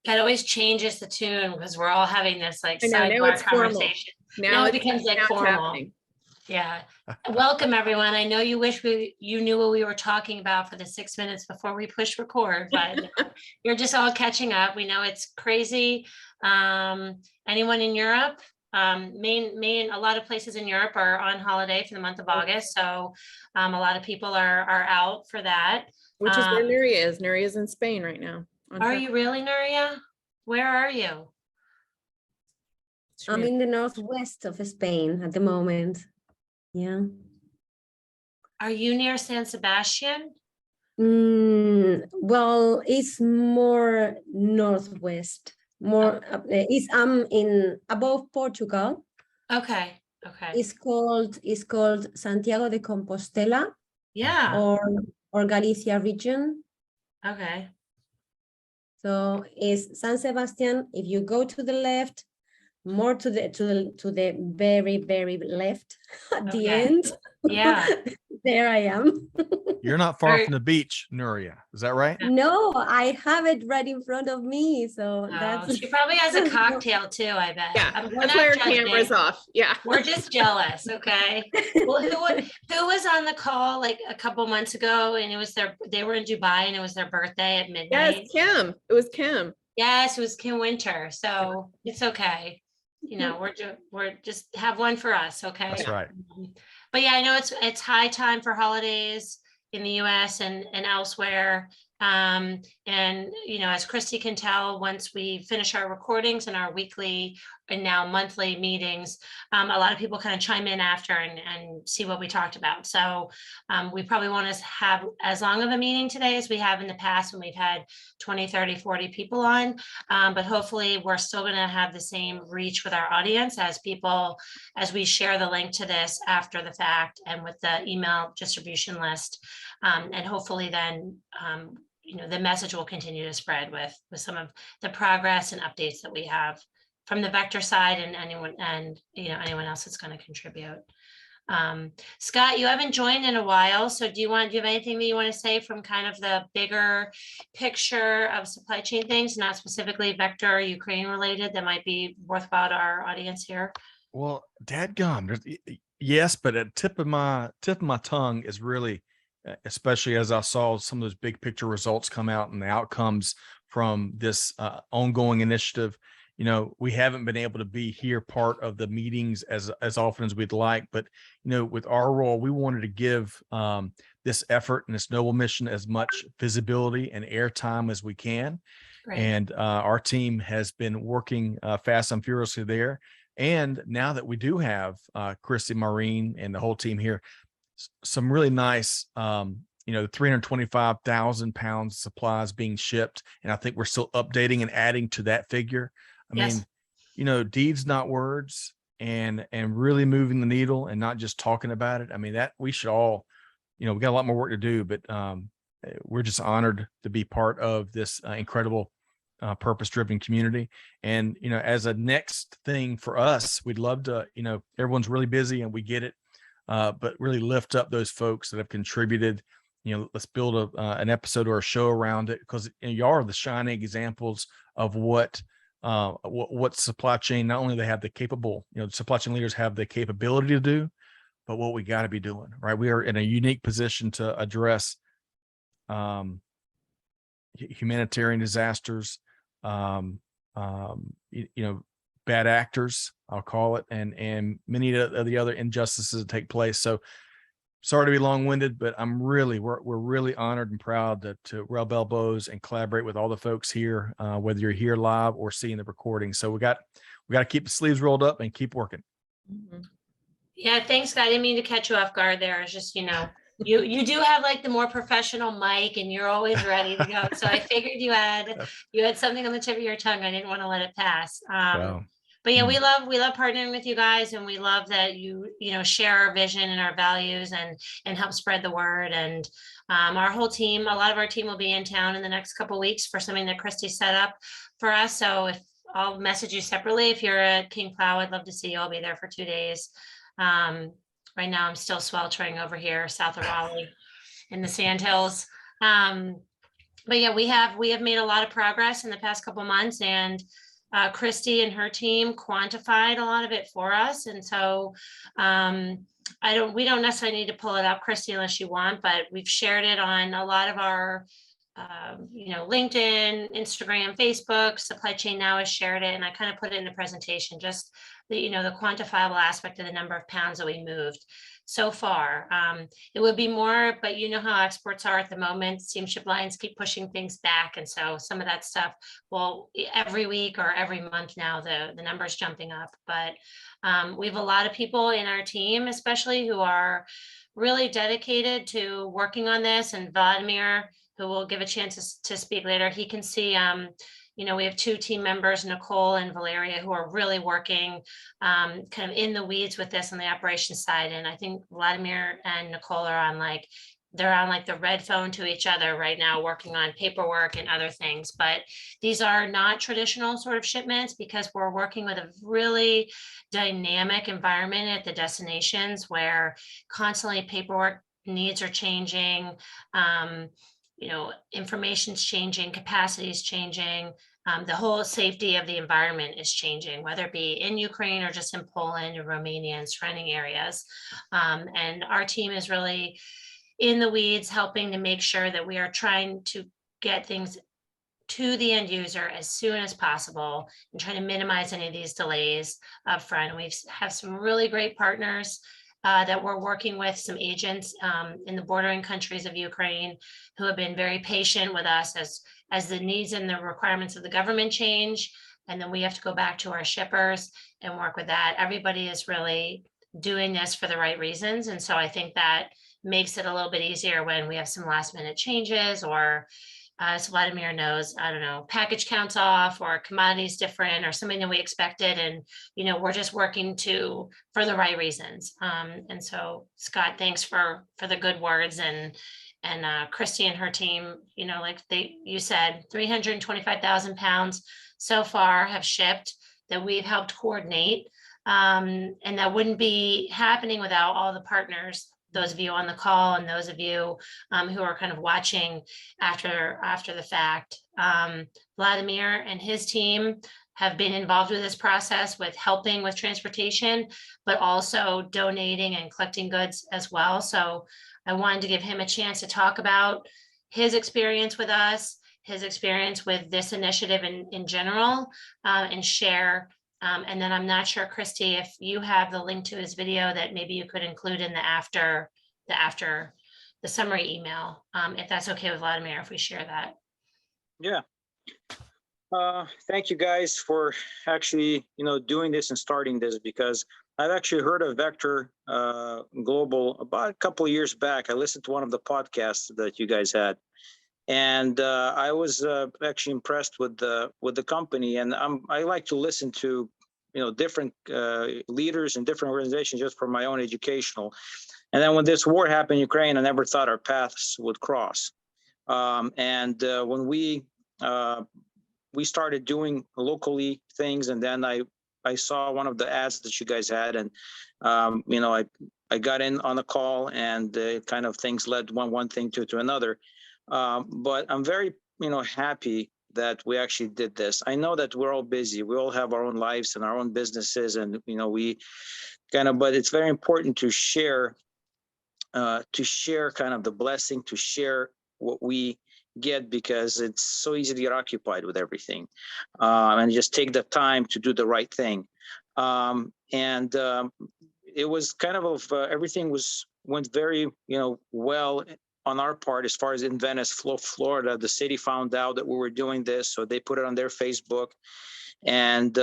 That always changes the tune because we're all having this like I know, now sidebar it's formal. conversation. Now It becomes like formal. happening. Yeah. Welcome, everyone. I know you wish you knew what we were talking about for the 6 minutes before we push record, but you're just all catching up. We know it's crazy. Anyone in Europe? Maine, a lot of places in Europe are on holiday for the month of August. So a lot of people are out for that. Which is where Nuria is. Nuria is in Spain right now. Are you really, Nuria? Where are you? I'm in the northwest of Spain at the moment. Yeah. Are you near San Sebastian? Well, it's more northwest. More I'm in above Portugal. Okay. It's called Santiago de Compostela. Yeah. Or Galicia region. Okay. So it's San Sebastian. If you go to the left, more to the very, very left at the end. Yeah. There I am. You're not far from the beach, Nuria. Is that right? No, I have it right in front of me. So that's she probably has a cocktail too, I bet. Yeah, We're that's why not our camera's off. Yeah. We're just jealous. Okay. Well, who was on the call like a couple months ago and it was they were in Dubai and it was their birthday at midnight? Yes, Kim. It was Kim. Yes, it was Kim Winter. So it's okay. You know, we're just have one for us. Okay. That's right. But yeah, I know it's high time for holidays in the US and elsewhere. And, you know, as Christy can tell, once we finish our recordings and our weekly and now monthly meetings, a lot of people kind of chime in after and see what we talked about. So we probably want to have as long of a meeting today as we have in the past when we've had 20, 30, 40 people on. But hopefully we're still going to have the same reach with our audience as we share the link to this after the fact and with the email distribution list. And hopefully then, you know, the message will continue to spread with some of the progress and updates that we have from the vector side and anyone else that's going to contribute. Scott, you haven't joined in a while, so do you have anything that you want to say from kind of the bigger picture of supply chain things, not specifically vector or Ukraine related, that might be worthwhile to our audience here? Well, dadgum, yes, but at tip of my tongue is really, especially as I saw some of those big picture results come out and the outcomes from this ongoing initiative. You know, we haven't been able to be here part of the meetings as often as we'd like, but, you know, with our role, we wanted to give this effort and this noble mission as much visibility and airtime as we can. Great. And our team has been working fast and furiously there. And now that we do have Christy, Maureen, and the whole team here, some really nice, you know, 325,000 pounds of supplies being shipped. And I think we're still updating and adding to that figure. I mean, you know, deeds, not words, and really moving the needle and not just talking about it. I mean, that we should all, you know, we got a lot more work to do, but we're just honored to be part of this incredible purpose-driven community. And, you know, as a next thing for us, we'd love to, you know, everyone's really busy and we get it, but really lift up those folks that have contributed. You know, let's build an episode or a show around it, because you know, y'all are the shining examples of what supply chain, not only they have the capable, you know, supply chain leaders have the capability to do, but what we got to be doing, right? We are in a unique position to address humanitarian disasters, you know, bad actors, I'll call it, and many of the other injustices that take place. So sorry to be long-winded, but we're really honored and proud to rub elbows and collaborate with all the folks here, whether you're here live or seeing the recording. So we got to keep the sleeves rolled up and keep working. Mm-hmm. Yeah, thanks, Scott. I didn't mean to catch you off guard there. It's just, you know, you do have like the more professional mic and you're always ready to go. So I figured you had something on the tip of your tongue. I didn't want to let it pass. But yeah, we love partnering with you guys, and we love that you know, share our vision and our values and help spread the word. And our whole team, a lot of our team will be in town in the next couple of weeks for something that Christy set up for us. So if I'll message you separately, if you're at King Plow, I'd love to see you. I'll be there for 2 days. Right now I'm still sweltering over here south of Raleigh in the Sandhills. but yeah, we have made a lot of progress in the past couple months, and Christy and her team quantified a lot of it for us. And so we don't necessarily need to pull it up, Christy, unless you want, but we've shared it on a lot of our LinkedIn, Instagram, Facebook. Supply Chain Now has shared it, and I kind of put it in the presentation, just the quantifiable aspect of the number of pounds that we moved so far. It would be more, but you know how exports are at the moment. Steamship lines keep pushing things back, and so some of that stuff, well, every week or every month now, the number's jumping up. But we have a lot of people in our team, especially, who are really dedicated to working on this, and Vladimir, who will give a chance to speak later, he can see, we have 2 team members, Nicole and Valeria, who are really working kind of in the weeds with this on the operations side. And I think Vladimir and Nicole are on the red phone to each other right now, working on paperwork and other things. But these are not traditional sort of shipments, because we're working with a really dynamic environment at the destinations, where constantly paperwork needs are changing. Information's changing, capacity is changing. The whole safety of the environment is changing, whether it be in Ukraine or just in Poland or Romania and surrounding areas. And our team is really in the weeds, helping to make sure that we are trying to get things to the end user as soon as possible, and trying to minimize any of these delays up front. And we have some really great partners that we're working with, some agents in the bordering countries of Ukraine, who have been very patient with us as the needs and the requirements of the government change. And then we have to go back to our shippers and work with that. Everybody is really doing this for the right reasons. And so I think that makes it a little bit easier when we have some last minute changes, or as Vladimir knows, I don't know, package counts off, or commodities different, or something that we expected. And, we're just working for the right reasons. And so Scott, thanks for the good words, and Christy and her team, you said 325,000 pounds so far have shipped that we've helped coordinate. And that wouldn't be happening without all the partners, those of you on the call, and those of you who are kind of watching after the fact. Vladimir and his team have been involved with this process, with helping with transportation, but also donating and collecting goods as well. So I wanted to give him a chance to talk about his experience with us, his experience with this initiative in general, and share. And then I'm not sure, Christy, if you have the link to his video that maybe you could include in the after the summary email, if that's okay with Vladimir, if we share that. Yeah. Thank you guys for actually, doing this and starting this, because I've actually heard of Vector Global about a couple of years back. I listened to one of the podcasts that you guys had, and I was actually impressed with the company. And I like to listen to different leaders and different organizations just for my own educational. And then when this war happened in Ukraine, I never thought our paths would cross. And when we started doing locally things, and then I saw one of the ads that you guys had, and I got in on a call, and kind of things led one thing to another. But I'm very happy that we actually did this. I know that we're all busy. We all have our own lives and our own businesses, and we kind of. But it's very important to share kind of the blessing, to share what we get, because it's so easy to get occupied with everything, and just take the time to do the right thing. And it was kind of everything went very well on our part, as far as in Venice, Florida. The city found out that we were doing this, so they put it on their Facebook, and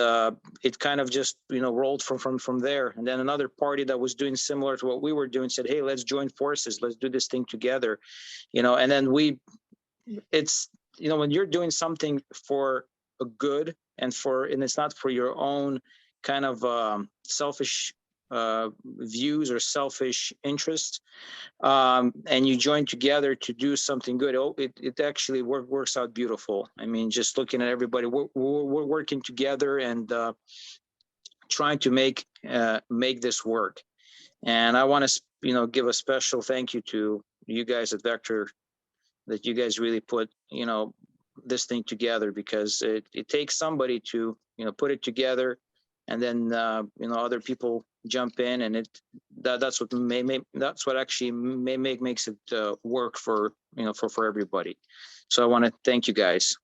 it kind of just rolled from there. And then another party that was doing similar to what we were doing said, hey, let's join forces, let's do this thing together, and then it's when you're doing something for a good, and it's not for your own kind of selfish views or selfish interests, and you join together to do something good, it actually works out beautiful. I mean, just looking at everybody, we're working together and trying to make this work. And I want to give a special thank you to you guys at Vector that you guys really put, this thing together, because it takes somebody to, put it together, and then, other people jump in, and that's what actually makes it work for, for everybody. So I want to thank you guys.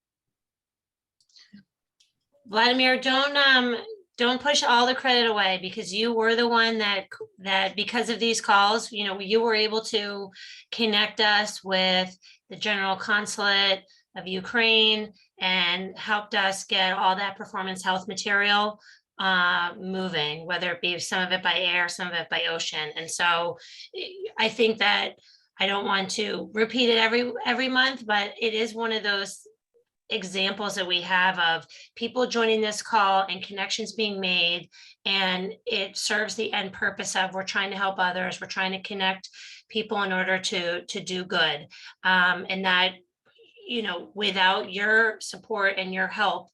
Vladimir, don't push all the credit away, because you were the one that because of these calls, you were able to connect us with the General Consulate of Ukraine and helped us get all that performance health material moving, whether it be some of it by air, some of it by ocean. And so I think that I don't want to repeat it every month, but it is one of those examples that we have of people joining this call and connections being made, and it serves the end purpose of we're trying to help others, we're trying to connect people in order to do good, and that without your support and your help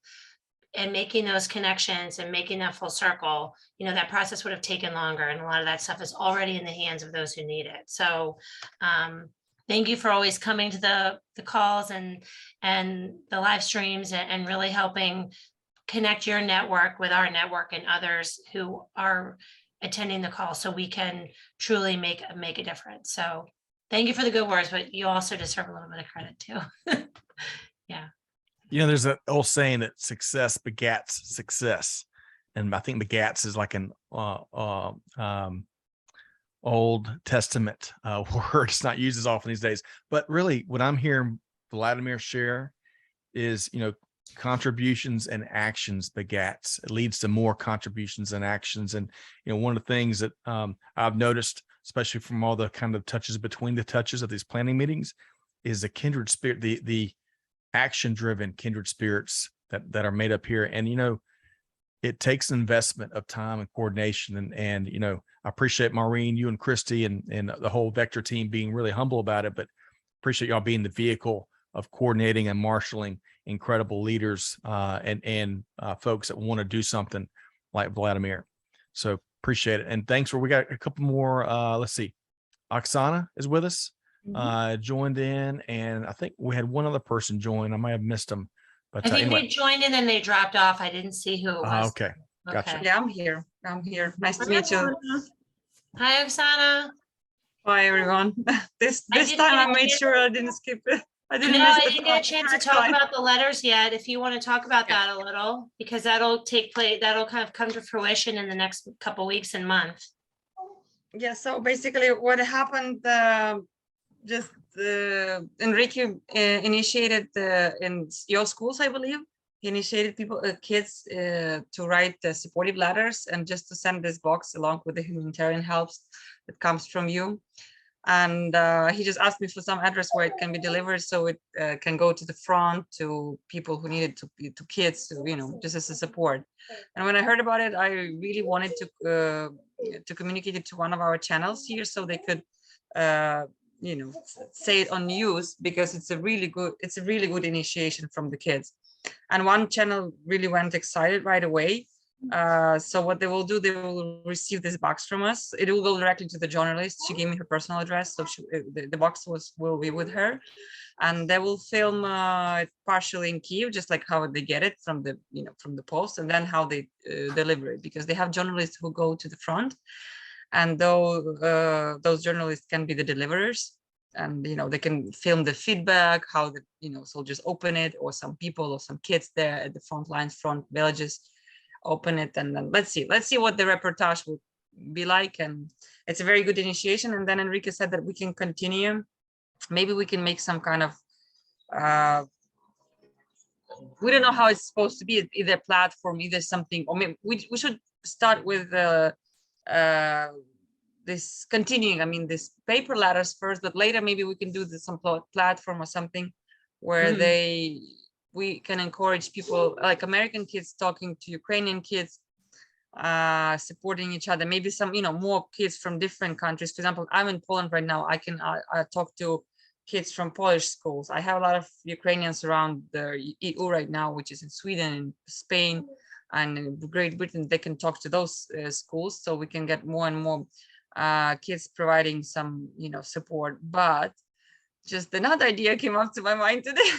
and making those connections and making that full circle, that process would have taken longer, and a lot of that stuff is already in the hands of those who need it. So thank you for always coming to the calls and the live streams, and really helping connect your network with our network and others who are attending the call, so we can truly make a difference. So thank you for the good words, but you also deserve a little bit of credit too. Yeah. There's an old saying that success begats success. And I think begats is like an Old Testament word. It's not used as often these days, but really what I'm hearing Vladimir share is, contributions and actions begats. It leads to more contributions and actions. And, one of the things that I've noticed, especially from all the kind of touches between the touches of these planning meetings, is a kindred spirit, the action-driven kindred spirits that are made up here. And, it takes an investment of time and coordination. And I appreciate Maureen, you and Christy and the whole Vector team being really humble about it, but appreciate y'all being the vehicle of coordinating and marshaling incredible leaders and folks that want to do something like Vladimir. So appreciate it. And thanks. We got a couple more. Let's see. Oksana is with us, joined in. And I think we had one other person join. I might have missed them. But I think anyway. they joined and then they dropped off. I didn't see who it was. Okay. Gotcha. Yeah, I'm here. Nice to meet you. Hi, Oksana. Hi, everyone. This didn't time get I a made chance- sure I didn't skip it. I didn't No, miss I the didn't get a chance to correct talk line. about the letters yet. If you want to talk about that a little, because that'll take place, that'll kind of come to fruition in the next couple weeks and months. Yeah, so basically what happened, just Enrique initiated in your schools, I believe. He initiated kids to write supportive letters and just to send this box along with the humanitarian helps that comes from you. And he just asked me for some address where it can be delivered, so it can go to the front to people who need it, to kids, just as a support. And when I heard about it, I really wanted to communicate it to one of our channels here, so they could, say it on news, because it's a really good initiation from the kids. And one channel really went excited right away. So what they will do, they will receive this box from us. It will go directly to the journalist. She gave me her personal address, so the box will be with her, and they will film it partially in Kyiv, just like how they get it from the post, and then how they deliver it, because they have journalists who go to the front, and those journalists can be the deliverers. And they can film the feedback, how the soldiers open it, or some people or some kids there at the front lines, front villages open it. And then let's see what the reportage will be like. And it's a very good initiation. And then Enrique said that we can continue. Maybe we can make some kind of we don't know how it's supposed to be, either platform, either something, or maybe we should start with this continuing, this paper letters first, but later maybe we can do some platform or something where we can encourage people, like American kids talking to Ukrainian kids, supporting each other. Maybe some, more kids from different countries. For example, I'm in Poland right now. I can talk to kids from Polish schools. I have a lot of Ukrainians around the EU right now, which is in Sweden, and Spain, and in Great Britain. They can talk to those schools, so we can get more and more kids providing some support. But just another idea came up to my mind today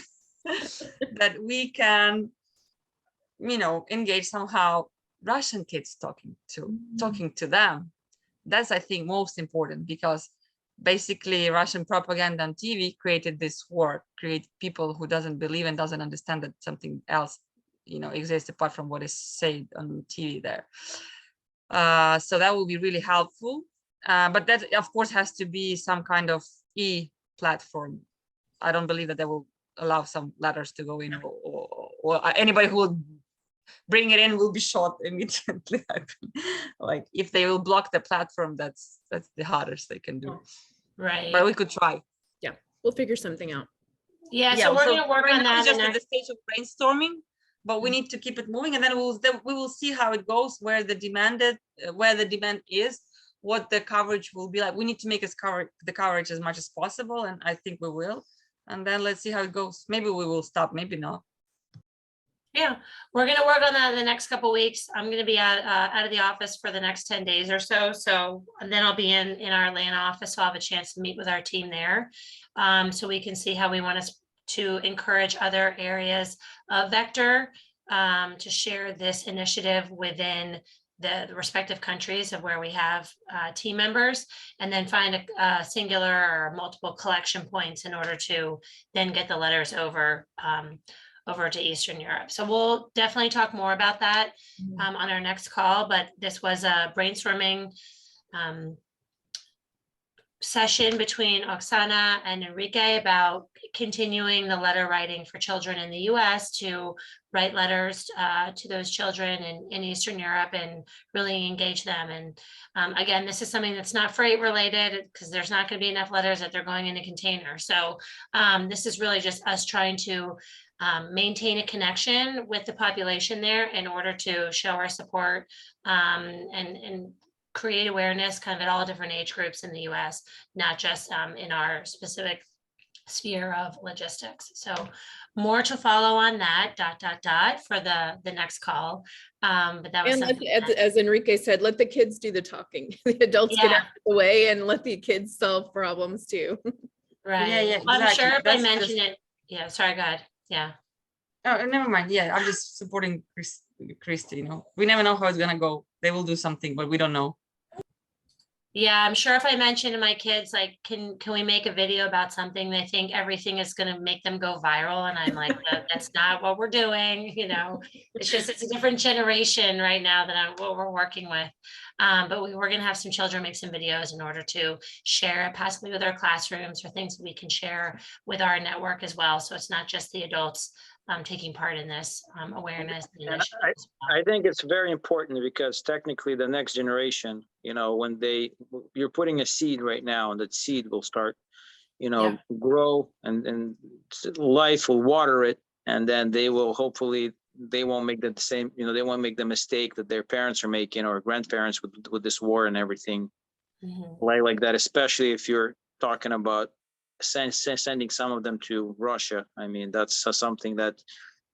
that we can, engage somehow Russian kids talking to them. That's, I think, most important, because basically Russian propaganda on TV created this war, create people who doesn't believe and doesn't understand that something else, exists apart from what is said on TV there. So that will be really helpful. But that, of course, has to be some kind of platform. I don't believe that they will allow some letters to go in, or anybody who will bring it in will be shot immediately. Like, if they will block the platform, that's the hardest they can do. Right. But we could try. Yeah, we'll figure something out. Yeah, so we're gonna work right on now that. it's just and at the stage of brainstorming, but we need to keep it moving, and then we will see how it goes, where the demand is, what the coverage will be like. We need to make the coverage as much as possible, and I think we will. And then let's see how it goes. Maybe we will stop, maybe not. Yeah, we're gonna work on that in the next couple weeks. I'm gonna be out of the office for the next 10 days or so. So then I'll be in our Atlanta office. So I'll have a chance to meet with our team there. So we can see how we want to encourage other areas of Vector to share this initiative within the respective countries of where we have team members, and then find a singular or multiple collection points in order to then get the letters over to Eastern Europe. So we'll definitely talk more about that on our next call, but this was a brainstorming session between Oksana and Enrique about continuing the letter writing for children in the US, to write letters to those children in Eastern Europe and really engage them. And again, this is something that's not freight related, because there's not going to be enough letters that they're going in a container. So this is really just us trying to maintain a connection with the population there in order to show our support and create awareness kind of at all different age groups in the US, not just in our specific sphere of logistics. So more to follow on that, for the next call. But that was As Enrique said, let the kids do the talking. The adults get out of the way and let the kids solve problems too. right. Yeah, Well, I'm sure if I That's mention it, yeah, sorry, go ahead. Yeah. Oh, never mind. Yeah, I'm just supporting Christy, we never know how it's gonna go. They will do something, but we don't know. Yeah, I'm sure if I mention to my kids, like, can we make a video about something, they think everything is going to make them go viral. And I'm like, that's not what we're doing. It's a different generation right now than what we're working with. But we're going to have some children make some videos in order to share it, possibly with our classrooms, or things that we can share with our network as well. So it's not just the adults taking part in this awareness initiative. I think it's very important, because technically the next generation, when you're putting a seed right now, and that seed will start, grow, and life will water it, and then they won't make the same, they won't make the mistake that their parents are making, or grandparents with this war and everything like that, especially if you're talking about sending some of them to Russia. I mean, that's something that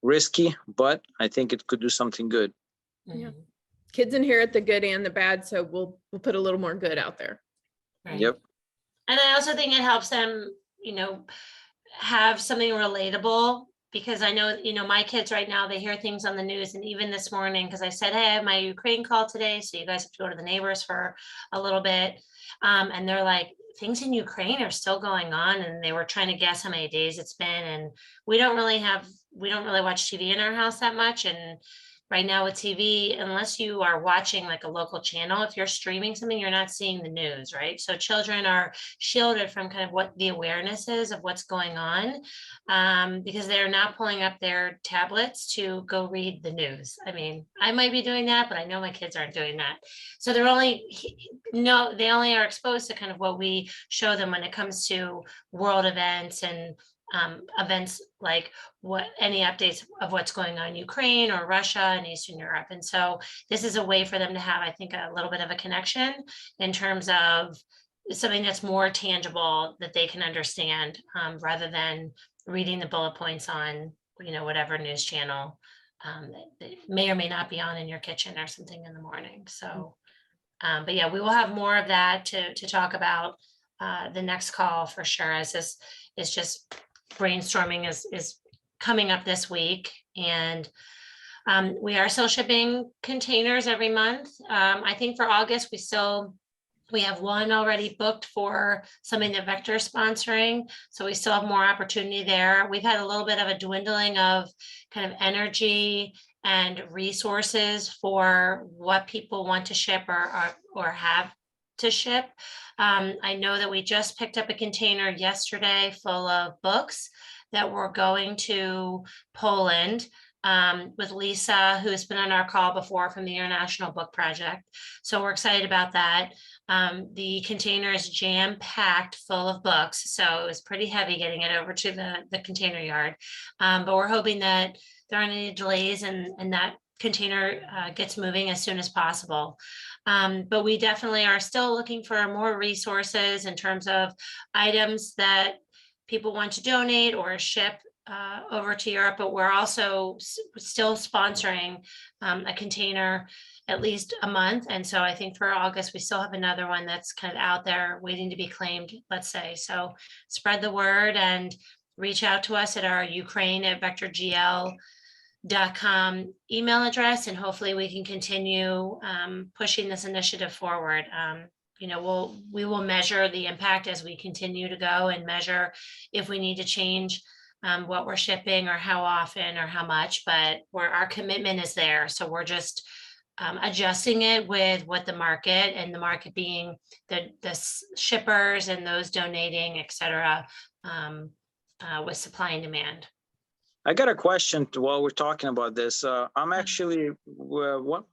risky, but I think it could do something good. Yeah. Kids inherit the good and the bad, so we'll put a little more good out there. Right. Yep. And I also think it helps them, have something relatable, because I know, my kids right now, they hear things on the news. And even this morning, because I said, hey, I have my Ukraine call today, so you guys have to go to the neighbors for a little bit. And they're like, things in Ukraine are still going on, and they were trying to guess how many days it's been. And we don't really watch TV in our house that much. And right now with TV, unless you are watching like a local channel, if you're streaming something, you're not seeing the news, right? So children are shielded from kind of what the awareness is of what's going on, because they're not pulling up their tablets to go read the news. I mean, I might be doing that, but I know my kids aren't doing that. So they only are exposed to kind of what we show them when it comes to world events and events like any updates of what's going on in Ukraine or Russia and Eastern Europe. And so this is a way for them to have, I think, a little bit of a connection in terms of something that's more tangible that they can understand, rather than reading the bullet points on, whatever news channel that may or may not be on in your kitchen or something in the morning. So, but yeah, we will have more of that to talk about the next call for sure, as this is just brainstorming is coming up this week. And we are still shipping containers every month. I think for August, we have one already booked for something that Vector's sponsoring. So we still have more opportunity there. We've had a little bit of a dwindling of kind of energy and resources for what people want to ship or have to ship. I know that we just picked up a container yesterday full of books that we're going to Poland with Lisa, who's been on our call before from the International Book Project. So we're excited about that. The container is jam-packed full of books, so it was pretty heavy getting it over to the container yard. But we're hoping that there aren't any delays and that container gets moving as soon as possible. But we definitely are still looking for more resources in terms of items that people want to donate or ship over to Europe, but we're also still sponsoring a container at least a month. And so I think for August, we still have another one that's kind of out there waiting to be claimed, let's say. So spread the word and reach out to us at our Ukraine@vectorgl.com email address, and hopefully we can continue pushing this initiative forward. You know, we will measure the impact as we continue to go and measure if we need to change what we're shipping or how often or how much, but our commitment is there. So we're just adjusting it with what the market, and the market being the shippers and those donating, et cetera, with supply and demand. I got a question while we're talking about this. I'm actually,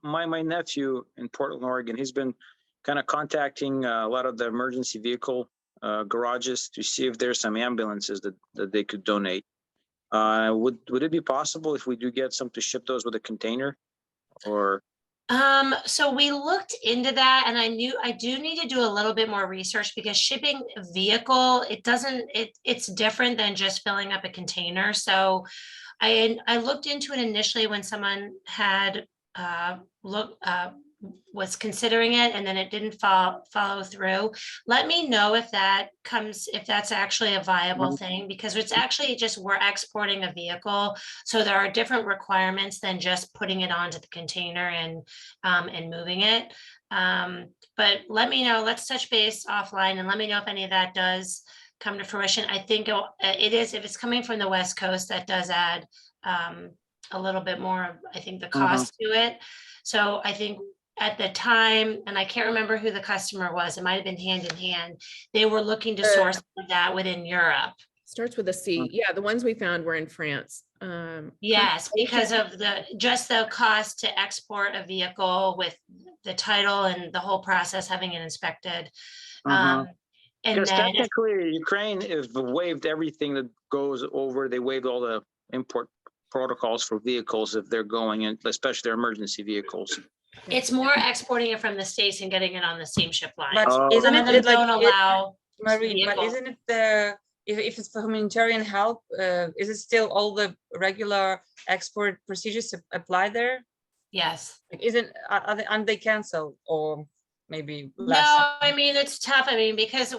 my nephew in Portland, Oregon, he's been kind of contacting a lot of the emergency vehicle garages to see if there's some ambulances that they could donate. Would it be possible if we do get some to ship those with a container, or? So we looked into that, and I do need to do a little bit more research, because shipping a vehicle, it's different than just filling up a container. So I looked into it initially when someone had was considering it, and then it didn't follow through. Let me know if that's actually a viable thing, because it's actually just, we're exporting a vehicle. So there are different requirements than just putting it onto the container and moving it. But let me know, let's touch base offline and let me know if any of that does come to fruition. I think it is, if it's coming from the West Coast, that does add a little bit more, I think, the cost to it. So I think at the time, and I can't remember who the customer was, it might have been Hand in Hand, they were looking to source that within Europe. Starts with a C. Yeah, the ones we found were in France. Yes, because of the cost to export a vehicle with the title and the whole process, having it inspected. And because then technically Ukraine has waived everything that goes over. They waived all the import protocols for vehicles if they're going in, especially their emergency vehicles. it's more exporting it from the States and getting it on the steamship line. But isn't Some of them it like don't allow Marie, but vehicles. isn't it if it's for humanitarian help, is it still all the regular export procedures apply there? Yes. Like, aren't they canceled, or maybe less? No, I mean, it's tough. I mean, because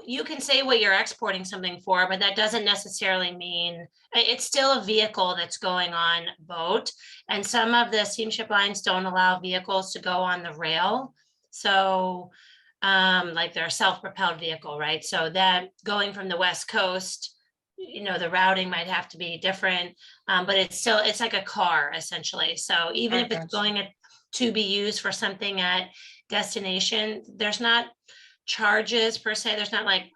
you can say what you're exporting something for, but that doesn't necessarily mean it's still a vehicle that's going on boat. And some of the steamship lines don't allow vehicles to go on the rail. So like they're a self-propelled vehicle, right? So that going from the West Coast, you know, the routing might have to be different, but it's like a car essentially. So even if it's going to be used for something at destination, there's not charges per se. There's not like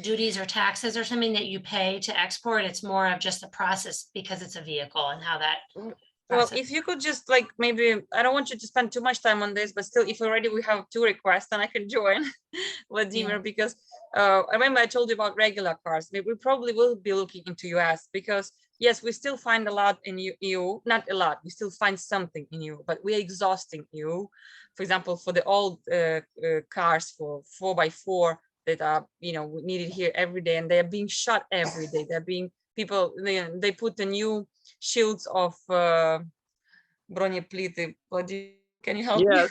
duties or taxes or something that you pay to export. It's more of just the process, because it's a vehicle and how that. Well, if you could just like, maybe, I don't want you to spend too much time on this, but still, if already we have 2 requests, then I can join Vladimir, because I remember I told you about regular cars. We probably will be looking into US, because yes, we still find a lot in EU, not a lot, we still find something in EU, but we're exhausting EU. For example, for the old cars for 4x4 that are, you know, needed here every day, and they are being shot every day. They're being, people, they put the new shields of bronyeplity. Can you help me?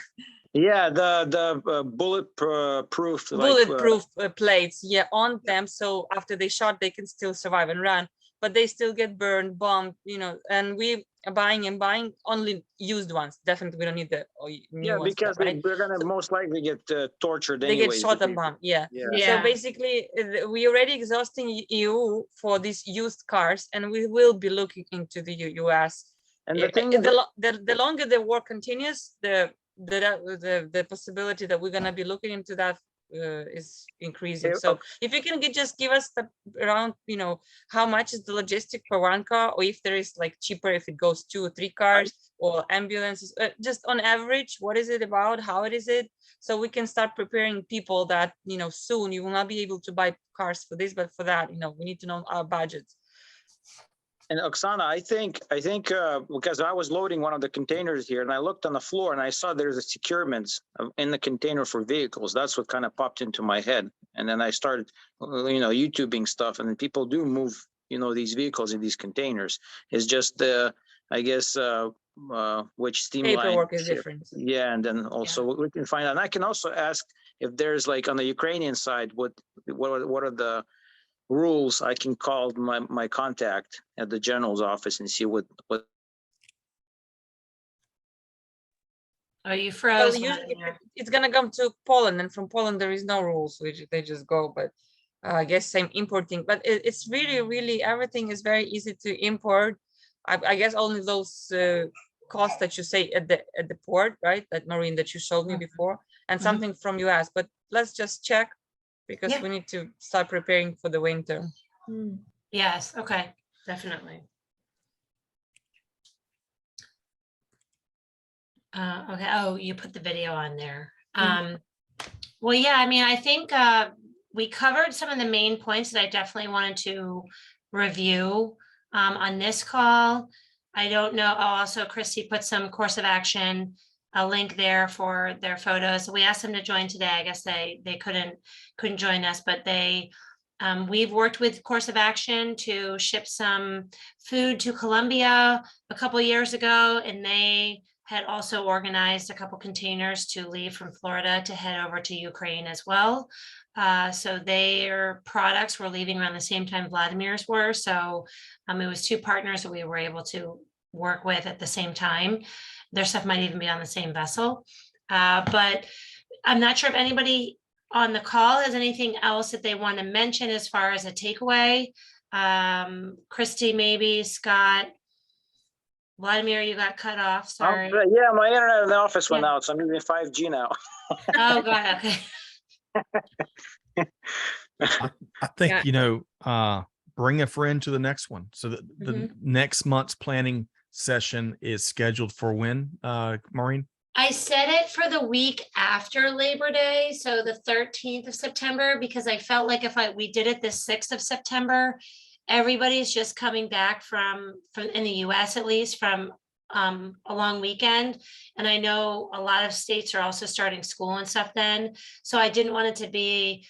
Yeah, the bulletproof, Bulletproof plates, yeah, on them. So after they shot, they can still survive and run, but they still get burned, bombed, you know, and we are buying only used ones. Definitely, we don't need the new yeah, ones, because right? they're gonna most likely get tortured They get anyways. shot and bombed, yeah. Yeah. So basically, we already exhausting EU for these used cars, and we will be looking into the US. And the thing is, The longer the war continues, the possibility that we're gonna be looking into that is increasing. Yeah, So if you can just give us the around, you know, how much is the logistic for one car, or if there is like cheaper if it goes 2 or 3 cars, or ambulances, just on average, what is it about, how it is it, so we can start preparing people that, you know, soon you will not be able to buy cars for this, but for that, you know, we need to know our budgets. and Oksana, I think because I was loading one of the containers here, and I looked on the floor and I saw there's a securements in the container for vehicles. That's what kind of popped into my head, and then I started, you know, YouTubing stuff, and then people do move, you know, these vehicles in these containers. It's just I guess which steam line. Paperwork is different. Yeah, and then also we can find out. And I can also ask if there's like on the Ukrainian side, what are the rules. I can call my contact at the general's office and see what. Are you froze? Well, usually it's gonna come to Poland, and from Poland there is no rules, which they just go. But I guess same importing. But it's really everything is very easy to import. I guess only those costs that you say at the port, right? That Maureen that you showed me before, and something from US. But let's just check, because we need to start preparing for the winter. Yes, okay, definitely. Okay, oh, you put the video on there. Well, yeah, I mean, I think we covered some of the main points that I definitely wanted to review on this call. I don't know, also Christy put some course of action, a link there for their photos. We asked them to join today. I guess they couldn't join us, but we've worked with Course of Action to ship some food to Colombia a couple years ago, and they had also organized a couple containers to leave from Florida to head over to Ukraine as well. So their products were leaving around the same time Vladimir's were. So it was 2 partners that we were able to work with at the same time. Their stuff might even be on the same vessel. But I'm not sure if anybody on the call has anything else that they want to mention as far as a takeaway. Christy, maybe, Scott. Vladimir, you got cut off, sorry. Yeah, my internet in the office went out, so I'm using 5G now. Oh, God, okay. I think, you know, bring a friend to the next one. So that the next month's planning session is scheduled for when, Maureen? I set it for the week after Labor Day, so the 13th of September, because I felt like if we did it the 6th of September, everybody's just coming back from in the US, at least, from a long weekend. And I know a lot of states are also starting school and stuff then. So I didn't want it to be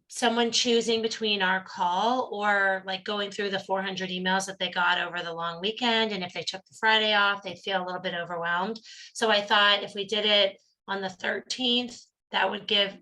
someone choosing between our call or like going through the 400 emails that they got over the long weekend. And if they took the Friday off, they'd feel a little bit overwhelmed. So I thought if we did it on the 13th, that would give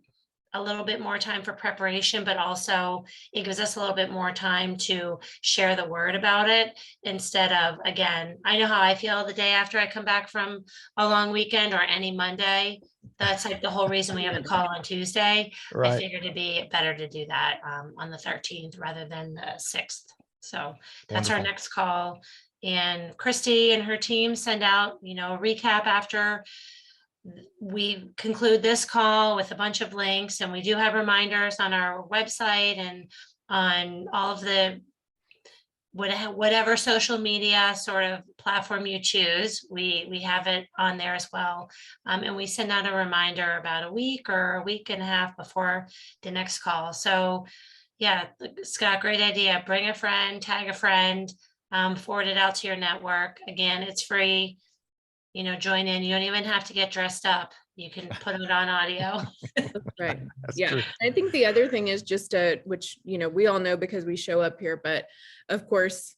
a little bit more time for preparation, but also it gives us a little bit more time to share the word about it instead of, again, I know how I feel the day after I come back from a long weekend or any Monday. That's like the whole reason we have a call on Tuesday. Right. I figured it'd be better to do that on the 13th rather than the 6th. So that's our Wonderful. next call. And Christy and her team send out, you know, a recap after we conclude this call with a bunch of links, and we do have reminders on our website and on all of the whatever social media sort of platform you choose. We have it on there as well. And we send out a reminder about a week or a week and a half before the next call. So yeah, Scott, great idea. Bring a friend, tag a friend, forward it out to your network. Again, it's free. You know, join in. You don't even have to get dressed up. You can put it on audio. Right. That's Yeah. true. I think the other thing is just which, you know, we all know because we show up here, but of course,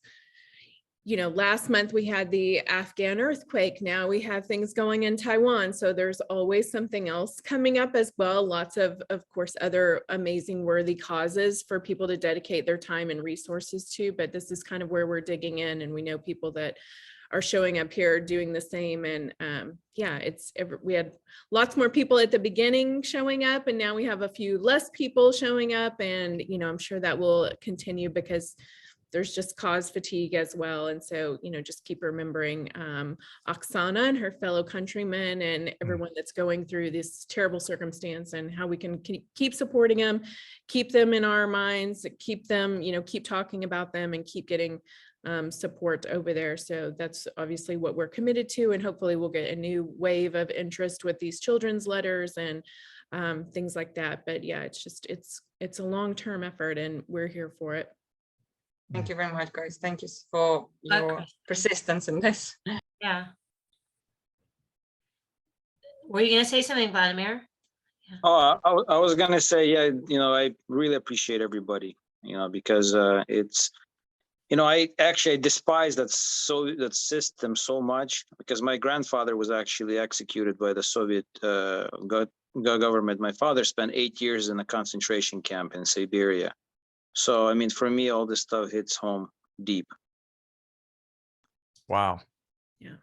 last month we had the Afghan earthquake. Now we have things going in Taiwan. So there's always something else coming up as well. Lots of course, other amazing worthy causes for people to dedicate their time and resources to. But this is kind of where we're digging in, and we know people that are showing up here doing the same. And yeah, we had lots more people at the beginning showing up, and now we have a few less people showing up. And, I'm sure that will continue because there's just cause fatigue as well. And so, just keep remembering Oksana and her fellow countrymen and everyone that's going through this terrible circumstance, and how we can keep supporting them, keep them in our minds, keep them, keep talking about them, and keep getting support over there. So that's obviously what we're committed to, and hopefully we'll get a new wave of interest with these children's letters and things like that. But yeah, it's a long-term effort, and we're here for it. Thank you very much, guys. Thank you for your persistence in this. Yeah. Were you going to say something, Vladimir? Oh, I was gonna say, yeah, I really appreciate everybody, because it's, I despise that system so much, because my grandfather was actually executed by the Soviet government. My father spent 8 years in a concentration camp in Siberia. So, I mean, for me, all this stuff hits home deep. Wow. Yeah.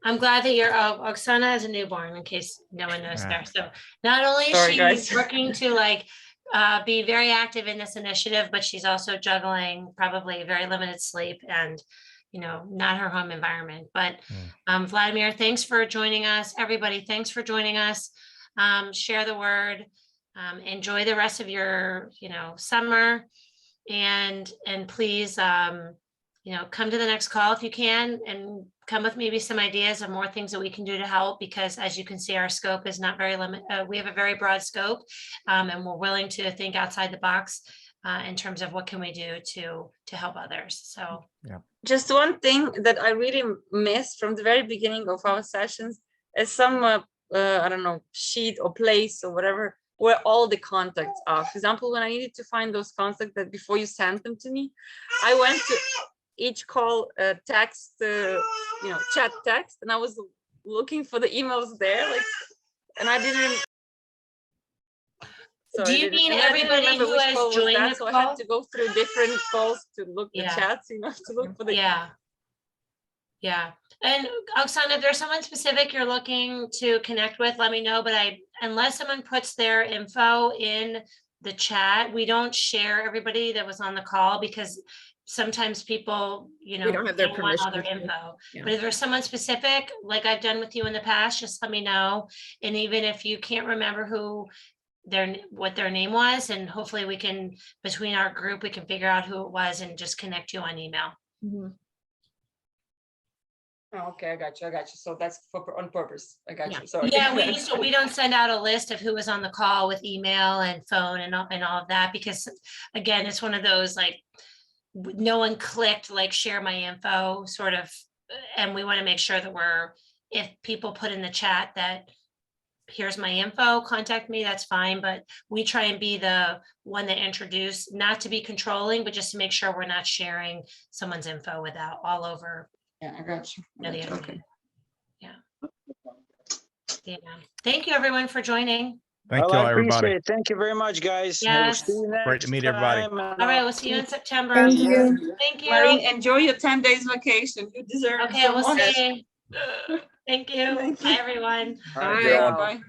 I'm glad that Oksana has a newborn, in case no one knows Yeah. there. So not only is Sorry, she guys. working to be very active in this initiative, but she's also juggling probably very limited sleep and, not her home environment. But Vladimir, thanks for joining us. Everybody, thanks for joining us. Share the word. Enjoy the rest of your, summer, and please, come to the next call if you can, and come with maybe some ideas of more things that we can do to help, because as you can see, our scope is not very limited. We have a very broad scope, and we're willing to think outside the box in terms of what can we do to help others. So yeah. Just one thing that I really missed from the very beginning of our sessions is some, I don't know, sheet or place or whatever, where all the contacts are. For example, when I needed to find those contacts that before you sent them to me, I went to each call text, chat text, and I was looking for the emails there, and I didn't. do you mean everybody who has joined the so call? I had to go through different calls to look the chats, to look for the. Yeah. And Oksana, if there's someone specific you're looking to connect with, let me know. But unless someone puts their info in the chat, we don't share everybody that was on the call, because sometimes people, We don't have their don't want all permission their to. info. Yeah. But if there's someone specific, like I've done with you in the past, just let me know. And even if you can't remember what their name was, and hopefully we can, between our group, we can figure out who it was and just connect you on email. Mm-hmm. Oh, okay, I got you. So that's on purpose. I got Yeah. you. Sorry. Yeah, we don't send out a list of who was on the call with email and phone and all of that, because again, it's one of those no one clicked share my info sort of, and we want to make sure that if people put in the chat that here's my info, contact me, that's fine. But we try and be the one that introduce, not to be controlling, but just to make sure we're not sharing someone's info without all over. Yeah, I got you. Okay. Yeah. Thank you, everyone, for joining. Thank you, I everybody. appreciate it. Thank you very much, guys. We'll Yes. see you Great to next meet everybody. time. All right, we'll see you in September. Thank you. Thank you. Marine, enjoy your 10 days vacation. You deserve it Okay, so we'll much. see. Thank you. Bye, everyone. All right, Bye. y'all. Bye.